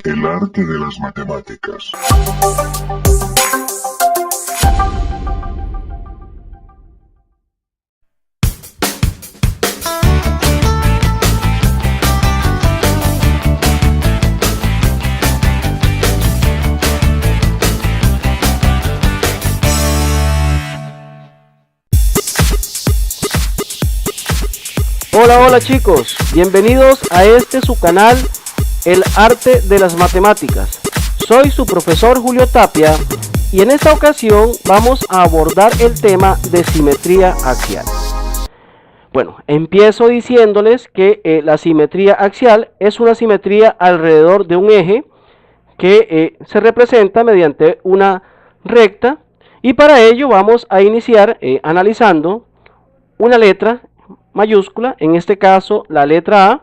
El arte de las matemáticas. Hola chicos, bienvenidos a su canal, El Arte de las Matemáticas. Soy su profesor Julio Tapia y en esta ocasión vamos a abordar el tema de simetría axial. Bueno, empiezo diciéndoles que la simetría axial es una simetría alrededor de un eje que se representa mediante una recta, y para ello vamos a iniciar analizando una letra mayúscula, en este caso la letra A,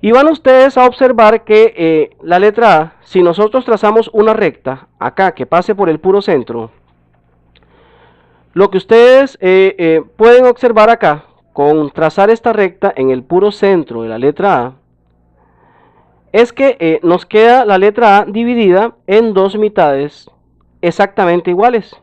y van ustedes a observar que la letra A, si nosotros trazamos una recta acá que pase por el puro centro, lo que ustedes pueden observar acá con trazar esta recta en el puro centro de la letra A es que nos queda la letra A dividida en dos mitades exactamente iguales,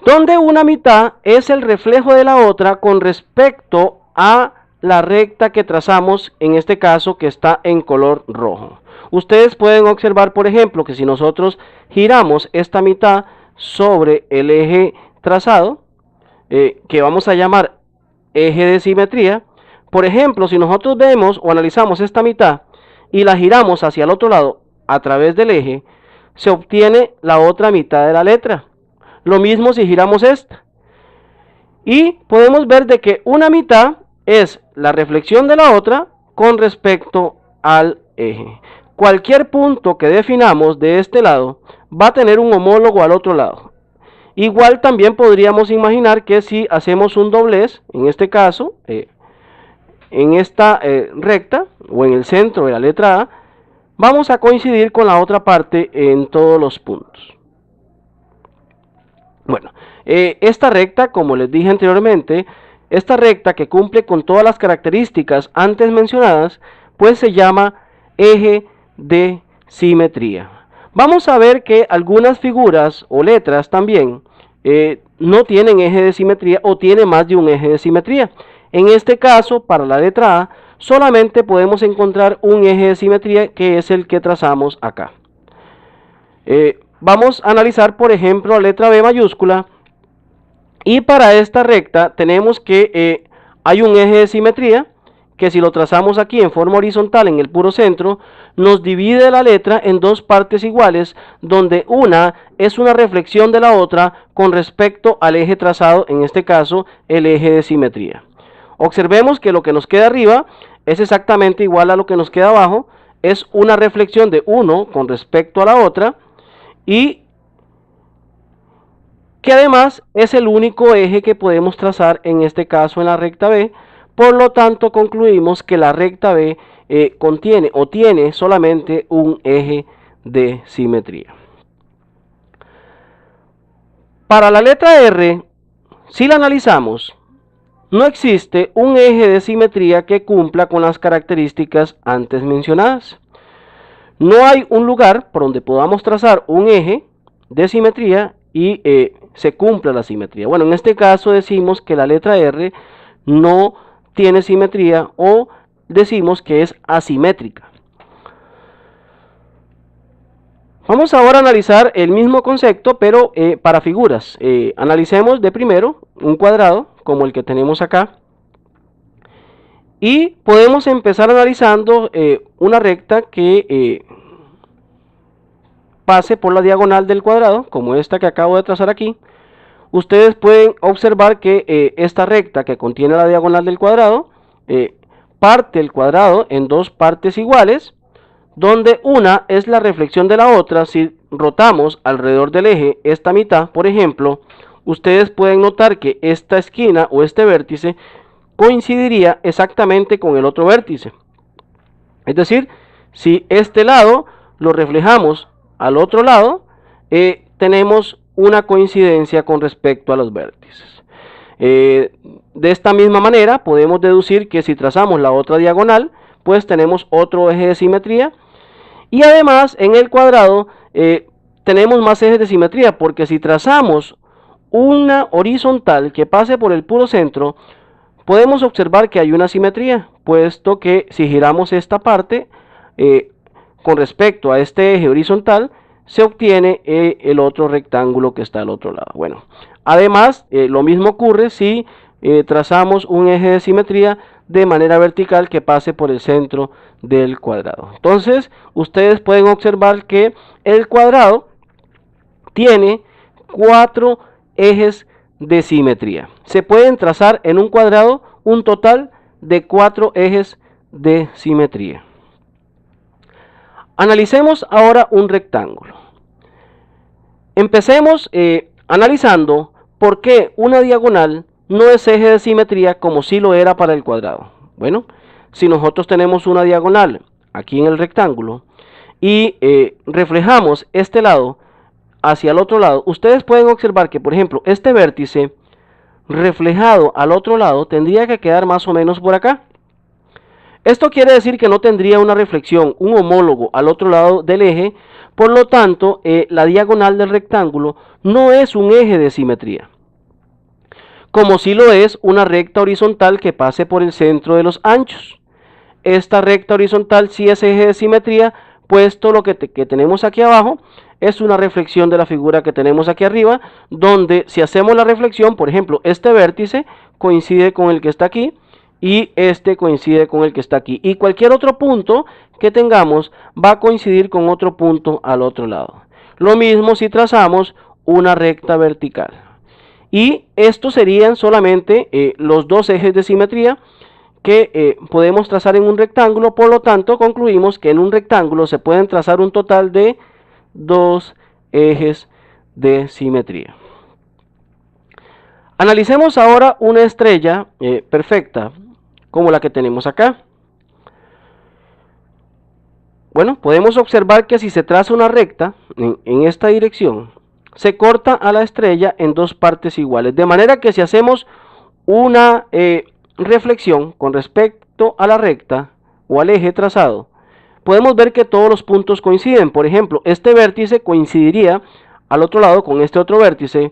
donde una mitad es el reflejo de la otra con respecto a la recta que trazamos, en este caso que está en color rojo. Ustedes pueden observar, por ejemplo, que si nosotros giramos esta mitad sobre el eje trazado, que vamos a llamar eje de simetría, por ejemplo, si nosotros vemos o analizamos esta mitad y la giramos hacia el otro lado a través del eje, se obtiene la otra mitad de la letra. Lo mismo si giramos esta. Y podemos ver de que una mitad es la reflexión de la otra con respecto al eje. Cualquier punto que definamos de este lado va a tener un homólogo al otro lado. Igual también podríamos imaginar que si hacemos un doblez, en este caso, en esta recta o en el centro de la letra A, vamos a coincidir con la otra parte en todos los puntos. Bueno, esta recta, como les dije anteriormente, esta recta que cumple con todas las características antes mencionadas, pues se llama eje de simetría. Vamos a ver que algunas figuras o letras también no tienen eje de simetría o tiene más de un eje de simetría. En este caso, para la letra A, solamente podemos encontrar un eje de simetría, que es el que trazamos acá. Vamos a analizar, por ejemplo, la letra B mayúscula, y para esta recta tenemos que hay un eje de simetría que, si lo trazamos aquí en forma horizontal en el puro centro, nos divide la letra en dos partes iguales, donde una es una reflexión de la otra con respecto al eje trazado, en este caso el eje de simetría. Observemos que lo que nos queda arriba es exactamente igual a lo que nos queda abajo, es una reflexión de uno con respecto a la otra, y que además es el único eje que podemos trazar en este caso en la recta B. Por lo tanto, concluimos que la recta B contiene o tiene solamente un eje de simetría. Para la letra R, si la analizamos, no existe un eje de simetría que cumpla con las características antes mencionadas. No hay un lugar por donde podamos trazar un eje de simetría y se cumpla la simetría. Bueno, en este caso decimos que la letra R no tiene simetría, o decimos que es asimétrica. Vamos ahora a analizar el mismo concepto, pero para figuras. Analicemos de primero un cuadrado como el que tenemos acá. Y podemos empezar analizando una recta que pase por la diagonal del cuadrado, como esta que acabo de trazar aquí. Ustedes pueden observar que esta recta que contiene la diagonal del cuadrado parte el cuadrado en dos partes iguales, donde una es la reflexión de la otra. Si rotamos alrededor del eje esta mitad, por ejemplo, ustedes pueden notar que esta esquina o este vértice coincidiría exactamente con el otro vértice. Es decir, si este lado lo reflejamos al otro lado, tenemos una coincidencia con respecto a los vértices. De esta misma manera podemos deducir que si trazamos la otra diagonal, pues tenemos otro eje de simetría. Y además en el cuadrado tenemos más ejes de simetría, porque si trazamos una horizontal que pase por el puro centro, podemos observar que hay una simetría, puesto que si giramos esta parte con respecto a este eje horizontal, se obtiene el otro rectángulo que está al otro lado. Bueno, además lo mismo ocurre si trazamos un eje de simetría de manera vertical que pase por el centro del cuadrado. Entonces ustedes pueden observar que el cuadrado tiene 4 ejes de simetría. Se pueden trazar en un cuadrado un total de 4 ejes de simetría. Analicemos ahora un rectángulo. Empecemos analizando por qué una diagonal no es eje de simetría como si lo era para el cuadrado. Bueno, si nosotros tenemos una diagonal aquí en el rectángulo y reflejamos este lado hacia el otro lado, ustedes pueden observar que, por ejemplo, este vértice reflejado al otro lado tendría que quedar más o menos por acá. Esto quiere decir que no tendría una reflexión, un homólogo al otro lado del eje, por lo tanto, la diagonal del rectángulo no es un eje de simetría, como si lo es una recta horizontal que pase por el centro de los anchos. Esta recta horizontal sí es eje de simetría, puesto lo que tenemos aquí abajo es una reflexión de la figura que tenemos aquí arriba, donde si hacemos la reflexión, por ejemplo, este vértice coincide con el que está aquí, y este coincide con el que está aquí, y cualquier otro punto que tengamos va a coincidir con otro punto al otro lado. Lo mismo si trazamos una recta vertical. Y estos serían solamente los dos ejes de simetría que podemos trazar en un rectángulo. Por lo tanto, concluimos que en un rectángulo se pueden trazar un total de 2 ejes de simetría. Analicemos ahora una estrella perfecta como la que tenemos acá. Bueno, podemos observar que si se traza una recta en esta dirección, se corta a la estrella en dos partes iguales, de manera que si hacemos una reflexión con respecto a la recta o al eje trazado, podemos ver que todos los puntos coinciden. Por ejemplo, este vértice coincidiría al otro lado con este otro vértice,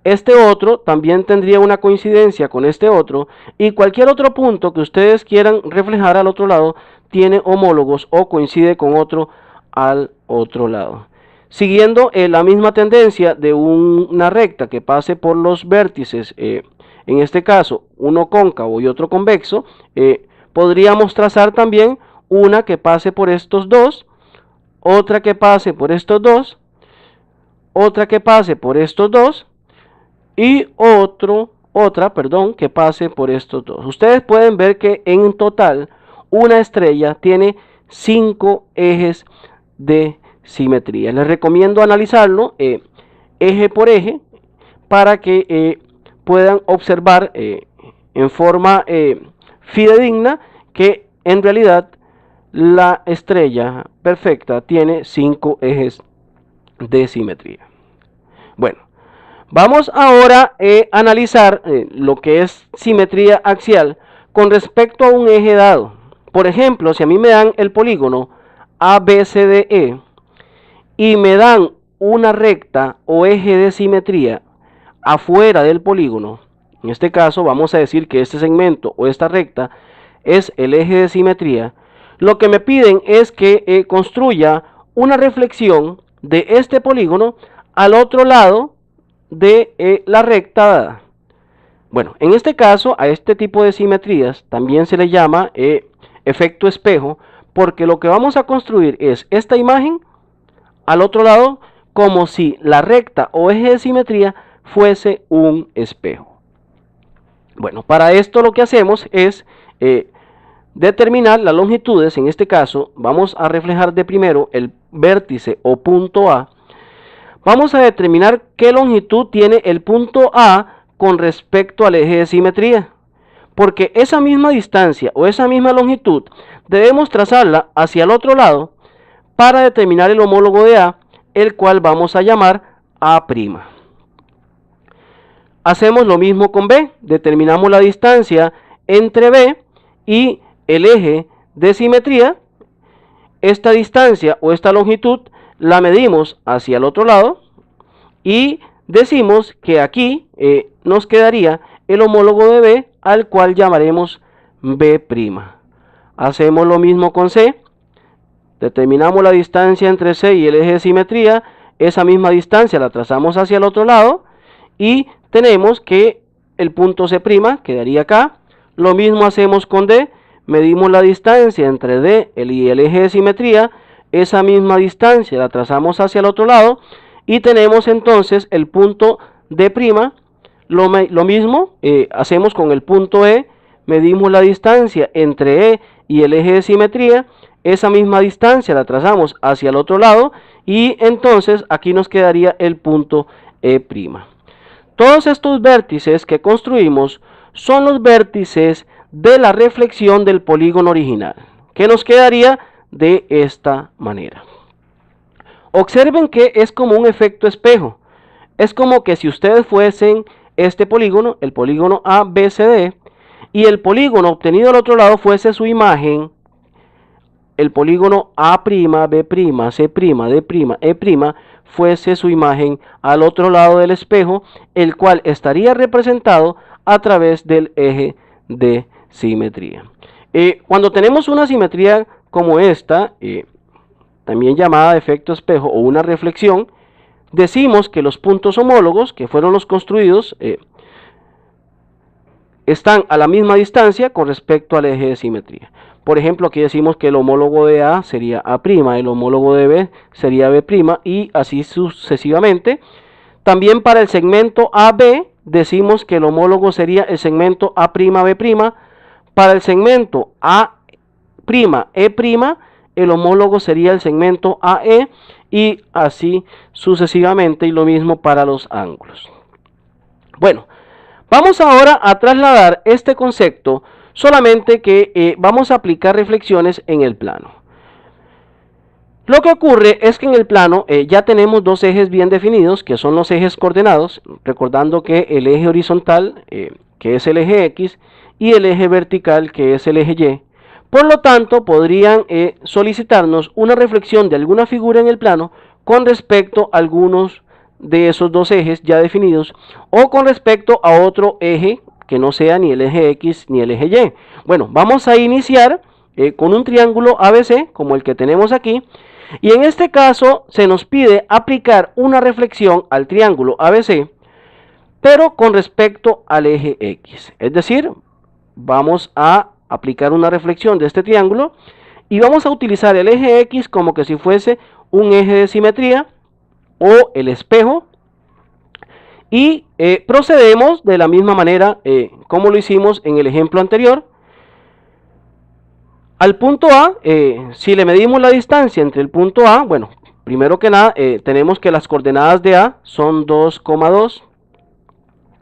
este otro también tendría una coincidencia con este otro, y cualquier otro punto que ustedes quieran reflejar al otro lado tiene homólogos o coincide con otro al otro lado. Siguiendo la misma tendencia de una recta que pase por los vértices, en este caso uno cóncavo y otro convexo, podríamos trazar también una que pase por estos dos, otra que pase por estos dos, otra que pase por estos dos, y otra que pase por estos dos. Ustedes pueden ver que en total una estrella tiene 5 ejes de simetría. Les recomiendo analizarlo eje por eje para que puedan observar en forma fidedigna que en realidad la estrella perfecta tiene 5 ejes de simetría. Bueno, vamos ahora a analizar lo que es simetría axial con respecto a un eje dado. Por ejemplo, si a mí me dan el polígono ABCDE y me dan una recta o eje de simetría afuera del polígono, en este caso vamos a decir que este segmento o esta recta es el eje de simetría, lo que me piden es que construya una reflexión de este polígono al otro lado de la recta dada. Bueno, en este caso a este tipo de simetrías también se le llama efecto espejo, porque lo que vamos a construir es esta imagen al otro lado como si la recta o eje de simetría fuese un espejo. Bueno, para esto lo que hacemos es determinar las longitudes. En este caso vamos a reflejar de primero el vértice o punto A. Vamos a determinar qué longitud tiene el punto A con respecto al eje de simetría, porque esa misma distancia o esa misma longitud debemos trazarla hacia el otro lado para determinar el homólogo de A, el cual vamos a llamar A'. Hacemos lo mismo con B, determinamos la distancia entre B y el eje de simetría, esta distancia o esta longitud la medimos hacia el otro lado y decimos que aquí nos quedaría el homólogo de B, al cual llamaremos B'. Hacemos lo mismo con C, determinamos la distancia entre C y el eje de simetría, esa misma distancia la trazamos hacia el otro lado y tenemos que el punto C' quedaría acá. Lo mismo hacemos con D, medimos la distancia entre D y el eje de simetría, esa misma distancia la trazamos hacia el otro lado y tenemos entonces el punto D'. Lo mismo hacemos con el punto E, medimos la distancia entre E y el eje de simetría, esa misma distancia la trazamos hacia el otro lado y entonces aquí nos quedaría el punto E'. Todos estos vértices que construimos son los vértices de la reflexión del polígono original, que nos quedaría de esta manera. Observen que es como un efecto espejo. Es como que si ustedes fuesen este polígono, el polígono ABCD, y el polígono obtenido al otro lado fuese su imagen, el polígono A', B', C', D', E', fuese su imagen al otro lado del espejo, el cual estaría representado a través del eje de simetría. Cuando tenemos una simetría como esta, también llamada de efecto espejo o una reflexión, decimos que los puntos homólogos, que fueron los construidos, están a la misma distancia con respecto al eje de simetría. Por ejemplo, aquí decimos que el homólogo de A sería A', el homólogo de B sería B' y así sucesivamente. También para el segmento AB decimos que el homólogo sería el segmento A'B'. Para el segmento A'E', el homólogo sería el segmento AE y así sucesivamente, y lo mismo para los ángulos. Bueno, vamos ahora a trasladar este concepto, solamente que vamos a aplicar reflexiones en el plano. Lo que ocurre es que en el plano ya tenemos dos ejes bien definidos, que son los ejes coordenados, recordando que el eje horizontal, que es el eje X, y el eje vertical, que es el eje Y. Por lo tanto, podrían solicitarnos una reflexión de alguna figura en el plano con respecto a algunos de esos dos ejes ya definidos, o con respecto a otro eje que no sea ni el eje X ni el eje Y. Bueno, vamos a iniciar con un triángulo ABC, como el que tenemos aquí, y en este caso se nos pide aplicar una reflexión al triángulo ABC, pero con respecto al eje X. Es decir, vamos a aplicar una reflexión de este triángulo y vamos a utilizar el eje X como que si fuese un eje de simetría o el espejo, y procedemos de la misma manera como lo hicimos en el ejemplo anterior. Al punto A, si le medimos la distancia entre el punto A, bueno, primero que nada tenemos que las coordenadas de A son 2,2,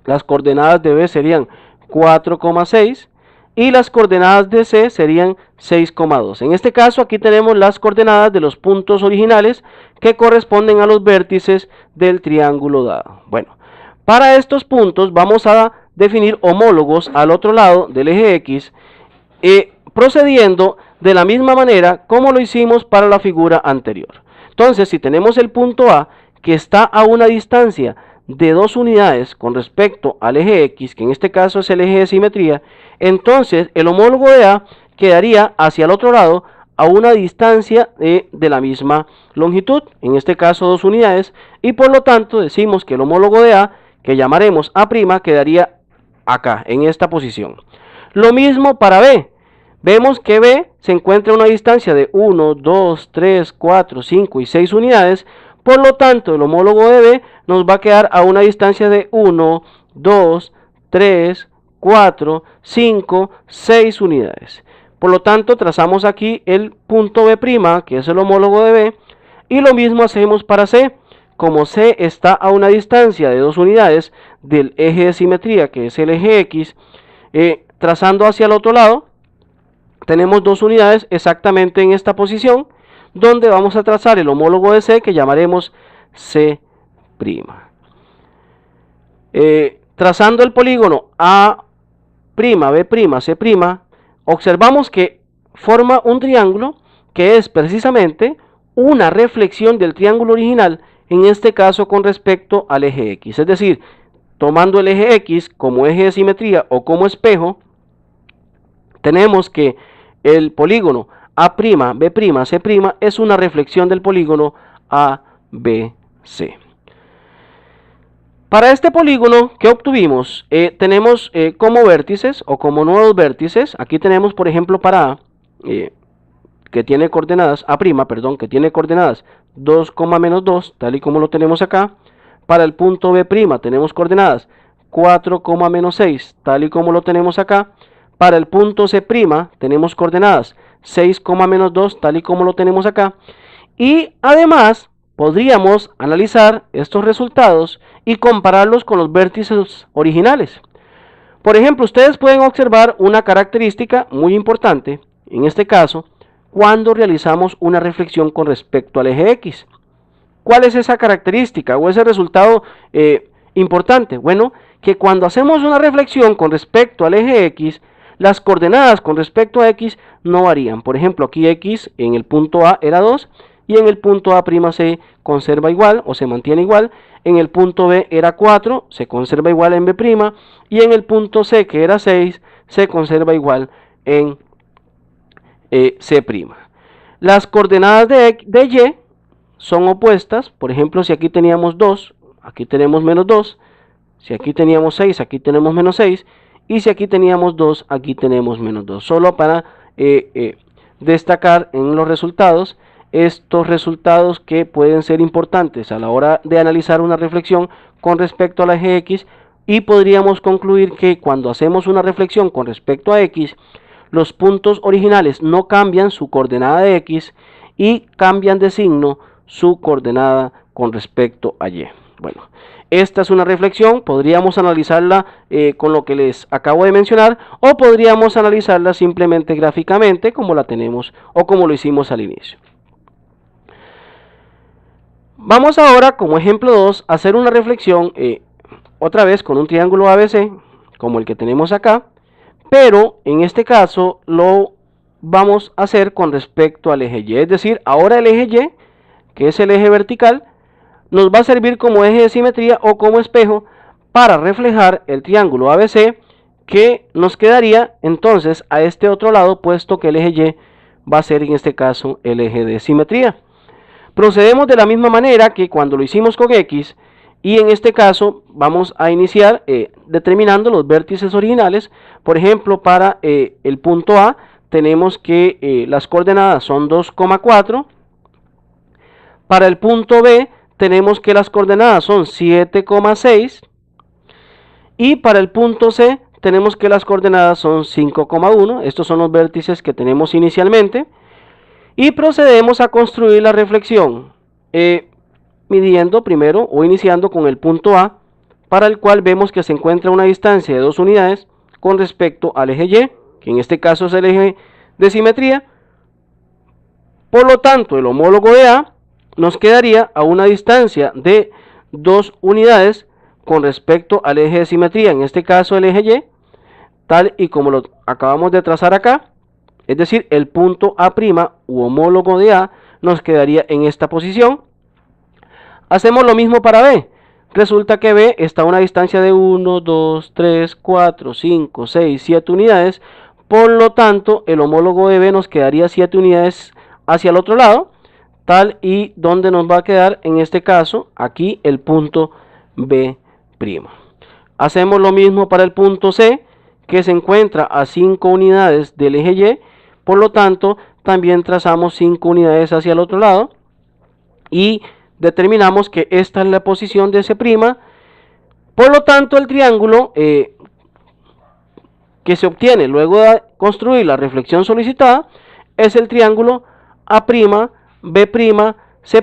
las coordenadas de B serían 4,6 y las coordenadas de C serían 6,2. En este caso aquí tenemos las coordenadas de los puntos originales que corresponden a los vértices del triángulo dado. Bueno, para estos puntos vamos a definir homólogos al otro lado del eje X, procediendo de la misma manera como lo hicimos para la figura anterior. Entonces, si tenemos el punto A que está a una distancia de 2 unidades con respecto al eje X, que en este caso es el eje de simetría, entonces el homólogo de A quedaría hacia el otro lado a una distancia de la misma longitud, en este caso 2 unidades, y por lo tanto decimos que el homólogo de A, que llamaremos A', quedaría acá, en esta posición. Lo mismo para B. Vemos que B se encuentra a una distancia de 1, 2, 3, 4, 5 y 6 unidades, por lo tanto el homólogo de B nos va a quedar a una distancia de 1, 2, 3, 4, 5, 6 unidades. Por lo tanto trazamos aquí el punto B', que es el homólogo de B, y lo mismo hacemos para C. Como C está a una distancia de 2 unidades del eje de simetría, que es el eje X, trazando hacia el otro lado, tenemos 2 unidades exactamente en esta posición, donde vamos a trazar el homólogo de C, que llamaremos C'. Trazando el polígono A', B', C', observamos que forma un triángulo que es precisamente una reflexión del triángulo original, en este caso con respecto al eje X. Es decir, tomando el eje X como eje de simetría o como espejo, tenemos que el polígono A'B', C' es una reflexión del polígono ABC. Para este polígono que obtuvimos, tenemos como vértices o como nuevos vértices, aquí tenemos por ejemplo para A, que tiene coordenadas, que tiene coordenadas 2, -2, tal y como lo tenemos acá. Para el punto B' tenemos coordenadas 4, -6, tal y como lo tenemos acá. Para el punto C' tenemos coordenadas 6, -2, tal y como lo tenemos acá. Y además podríamos analizar estos resultados y compararlos con los vértices originales. Por ejemplo, ustedes pueden observar una característica muy importante, en este caso, cuando realizamos una reflexión con respecto al eje X. ¿Cuál es esa característica o ese resultado importante? Bueno, que cuando hacemos una reflexión con respecto al eje X, las coordenadas con respecto a X no varían. Por ejemplo, aquí X en el punto A era 2 y en el punto A' se conserva igual o se mantiene igual. En el punto B era 4, se conserva igual en B', y en el punto C, que era 6, se conserva igual en C'. Las coordenadas de Y son opuestas. Por ejemplo, si aquí teníamos 2, aquí tenemos menos 2. Si aquí teníamos 6, aquí tenemos menos 6. Y si aquí teníamos 2, aquí tenemos menos 2. Solo para destacar en los resultados, estos resultados que pueden ser importantes a la hora de analizar una reflexión con respecto al eje X, y podríamos concluir que cuando hacemos una reflexión con respecto a X, los puntos originales no cambian su coordenada de X y cambian de signo su coordenada con respecto a Y. Bueno, esta es una reflexión, podríamos analizarla con lo que les acabo de mencionar, o podríamos analizarla simplemente gráficamente como la tenemos o como lo hicimos al inicio. Vamos ahora, como ejemplo 2, a hacer una reflexión otra vez con un triángulo ABC, como el que tenemos acá, pero en este caso lo vamos a hacer con respecto al eje Y. Es decir, ahora el eje Y, que es el eje vertical, nos va a servir como eje de simetría o como espejo para reflejar el triángulo ABC, que nos quedaría entonces a este otro lado, puesto que el eje Y va a ser en este caso el eje de simetría. Procedemos de la misma manera que cuando lo hicimos con X, y en este caso vamos a iniciar determinando los vértices originales. Por ejemplo, para el punto A tenemos que las coordenadas son 2,4. Para el punto B tenemos que las coordenadas son 7,6. Y para el punto C tenemos que las coordenadas son 5,1. Estos son los vértices que tenemos inicialmente. Y procedemos a construir la reflexión midiendo primero o iniciando con el punto A, para el cual vemos que se encuentra una distancia de 2 unidades con respecto al eje Y, que en este caso es el eje de simetría. Por lo tanto, el homólogo de A nos quedaría a una distancia de 2 unidades con respecto al eje de simetría, en este caso el eje Y, tal y como lo acabamos de trazar acá. Es decir, el punto A' u homólogo de A nos quedaría en esta posición. Hacemos lo mismo para B. Resulta que B está a una distancia de 1, 2, 3, 4, 5, 6, 7 unidades. Por lo tanto, el homólogo de B nos quedaría 7 unidades hacia el otro lado, tal y donde nos va a quedar en este caso aquí el punto B'. Hacemos lo mismo para el punto C, que se encuentra a 5 unidades del eje Y. Por lo tanto, también trazamos 5 unidades hacia el otro lado y determinamos que esta es la posición de C'. Por lo tanto, el triángulo que se obtiene luego de construir la reflexión solicitada es el triángulo A'B', C',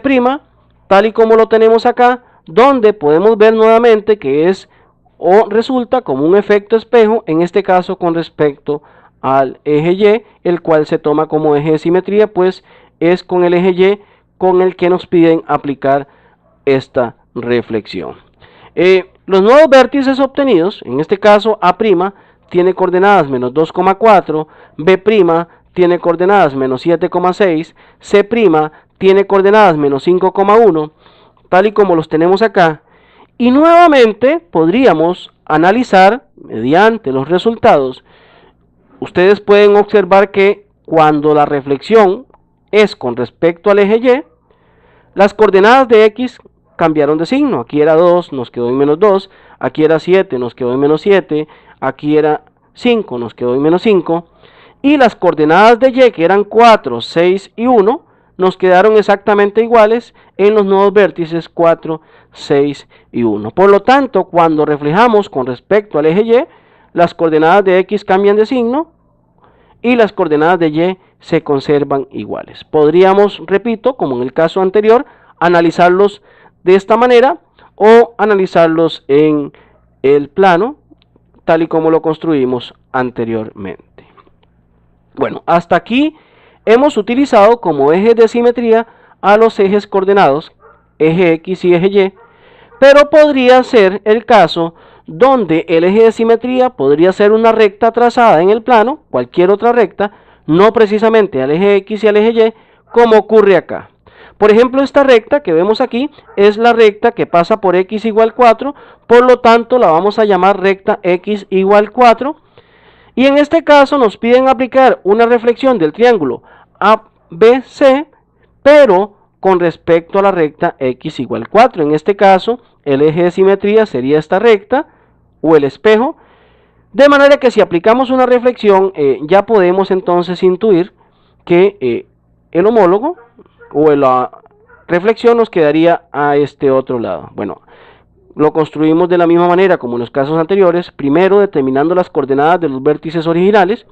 tal y como lo tenemos acá, donde podemos ver nuevamente que es o resulta como un efecto espejo, en este caso con respecto al eje Y, el cual se toma como eje de simetría, pues es con el eje Y con el que nos piden aplicar esta reflexión. Los nuevos vértices obtenidos, en este caso A' tiene coordenadas menos 2,4, B' tiene coordenadas menos 7,6, C' tiene coordenadas menos 5,1, tal y como los tenemos acá. Y nuevamente podríamos analizar mediante los resultados. Ustedes pueden observar que cuando la reflexión es con respecto al eje Y, las coordenadas de X cambiaron de signo. Aquí era 2, nos quedó en menos 2. Aquí era 7, nos quedó en menos 7. Aquí era 5, nos quedó en menos 5. Y las coordenadas de Y, que eran 4, 6 y 1, nos quedaron exactamente iguales en los nuevos vértices 4, 6 y 1. Por lo tanto, cuando reflejamos con respecto al eje Y, las coordenadas de X cambian de signo y las coordenadas de Y se conservan iguales. Podríamos, repito, como en el caso anterior, analizarlos de esta manera o analizarlos en el plano, tal y como lo construimos anteriormente. Bueno, hasta aquí hemos utilizado como ejes de simetría a los ejes coordenados, eje X y eje Y, pero podría ser el caso donde el eje de simetría podría ser una recta trazada en el plano, cualquier otra recta, no precisamente al eje X y al eje Y, como ocurre acá. Por ejemplo, esta recta que vemos aquí es la recta que pasa por X igual 4, por lo tanto la vamos a llamar recta X igual 4. Y en este caso nos piden aplicar una reflexión del triángulo ABC, pero con respecto a la recta X igual 4. En este caso, el eje de simetría sería esta recta o el espejo. De manera que si aplicamos una reflexión, ya podemos entonces intuir que el homólogo o la reflexión nos quedaría a este otro lado. Bueno, lo construimos de la misma manera como en los casos anteriores, primero determinando las coordenadas de los vértices originales,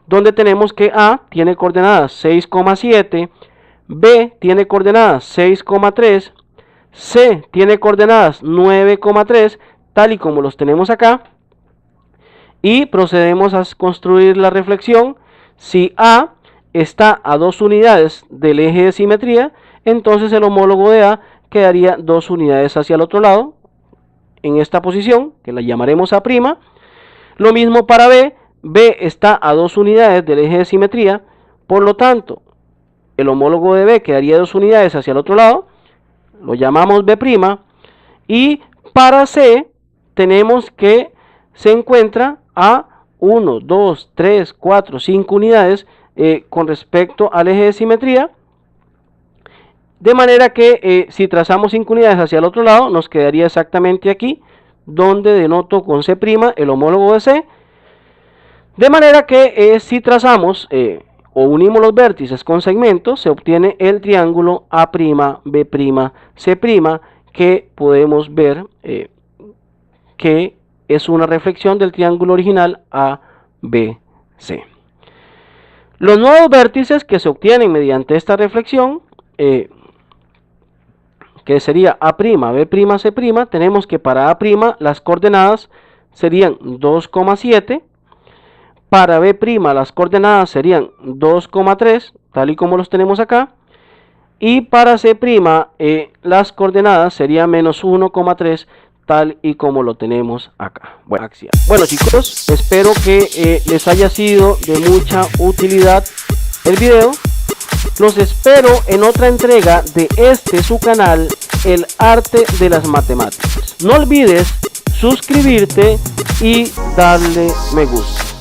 donde tenemos que A tiene coordenadas 6,7, B tiene coordenadas 6,3, C tiene coordenadas 9,3, tal y como los tenemos acá, y procedemos a construir la reflexión. Si A está a 2 unidades del eje de simetría, entonces el homólogo de A quedaría 2 unidades hacia el otro lado, en esta posición, que la llamaremos A'. Lo mismo para B, B está a 2 unidades del eje de simetría, por lo tanto, el homólogo de B quedaría 2 unidades hacia el otro lado, lo llamamos B', y para C tenemos que se encuentra a 1, 2, 3, 4, 5 unidades con respecto al eje de simetría, de manera que si trazamos 5 unidades hacia el otro lado, nos quedaría exactamente aquí, donde denoto con C' el homólogo de C, de manera que si trazamos o unimos los vértices con segmentos, se obtiene el triángulo A', B', C', que podemos ver que es una reflexión del triángulo original ABC. Los nuevos vértices que se obtienen mediante esta reflexión, que sería A', B', C', tenemos que para A' las coordenadas serían 2,7, para B' las coordenadas serían 2,3, tal y como los tenemos acá, y para C' las coordenadas serían menos 1,3, tal y como lo tenemos acá. Bueno chicos, espero que les haya sido de mucha utilidad el video. Los espero en otra entrega de su canal, El Arte de las Matemáticas. No olvides suscribirte y darle me gusta.